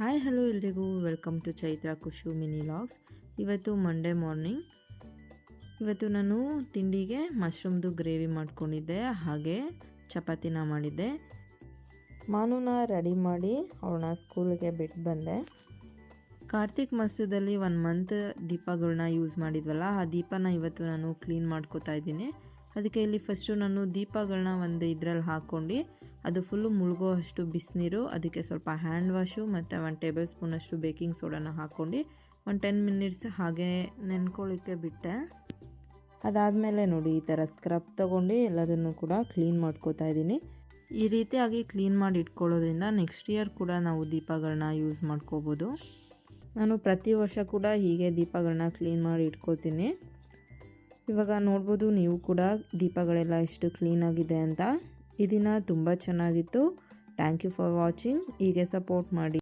Hi hello ಎಲ್ರಿಗೂ welcome to Chaitra Kushu mini vlogs. ಇವತ್ತು Monday morning. ಇವತ್ತು ನಾನು ತಿಂಡಿಗೆ ಮಶ್ರೂಮ್ದು ಗ್ರೇವಿ ಮಾಡ್ಕೊಂಡಿದ್ದೆ, ಹಾಗೆ ಚಪಾತಿನ ಮಾಡಿದ್ದೆ. ಮಾನುನ ರೆಡಿ ಮಾಡಿ ಅವಳನ್ನ ಸ್ಕೂಲಿಗೆ ಬಿಟ್ಟು ಬಂದೆ. ಕಾರ್ತಿಕ್ ಮಾಸದಲ್ಲಿ 1 ಮಂತ್ ದೀಪಗಳನ್ನ ಯೂಸ್ ಮಾಡಿದ್ವಲ್ಲ, ಆ ದೀಪನ ಇವತ್ತು ನಾನು ಕ್ಲೀನ್ ಮಾಡ್ಕೋತಾ ಇದ್ದೀನಿ. ಅದಕ್ಕೆ ಇಲ್ಲಿ ಫಸ್ಟು ನಾನು ದೀಪಗಳನ್ನ ಒಂದು ಇದರಲ್ಲಿ ಹಾಕ್ಕೊಂಡು ಅದು ಫುಲ್ಲು ಮುಳುಗೋ ಅಷ್ಟು ಬಿಸಿನೀರು, ಅದಕ್ಕೆ ಸ್ವಲ್ಪ ಹ್ಯಾಂಡ್ ವಾಶು ಮತ್ತು 1 ಟೇಬಲ್ ಸ್ಪೂನಷ್ಟು ಬೇಕಿಂಗ್ ಸೋಡಾನ ಹಾಕ್ಕೊಂಡು 10 ಮಿನಿಟ್ಸ್ ಹಾಗೆ ನೆನ್ಕೊಳ್ಳಿಕ್ಕೆ ಬಿಟ್ಟೆ. ಅದಾದಮೇಲೆ ನೋಡಿ ಈ ಥರ ಸ್ಕ್ರಬ್ ತೊಗೊಂಡು ಎಲ್ಲದನ್ನು ಕೂಡ ಕ್ಲೀನ್ ಮಾಡ್ಕೋತಾ ಇದ್ದೀನಿ. ಈ ರೀತಿಯಾಗಿ ಕ್ಲೀನ್ ಮಾಡಿ ಇಟ್ಕೊಳ್ಳೋದ್ರಿಂದ ನೆಕ್ಸ್ಟ್ ಇಯರ್ ಕೂಡ ನಾವು ದೀಪಗಳನ್ನ ಯೂಸ್ ಮಾಡ್ಕೋಬೋದು. ನಾನು ಪ್ರತಿ ವರ್ಷ ಕೂಡ ಹೀಗೆ ದೀಪಗಳನ್ನ ಕ್ಲೀನ್ ಮಾಡಿ ಇಟ್ಕೋತೀನಿ. ಇವಾಗ ನೋಡ್ಬೋದು ನೀವು ಕೂಡ ದೀಪಗಳೆಲ್ಲ ಎಷ್ಟು ಕ್ಲೀನಾಗಿದೆ ಅಂತ. ಈ ದಿನ ತುಂಬ ಚೆನ್ನಾಗಿತ್ತು. Thank you for watching. ಹೀಗೆ ಸಪೋರ್ಟ್ ಮಾಡಿ.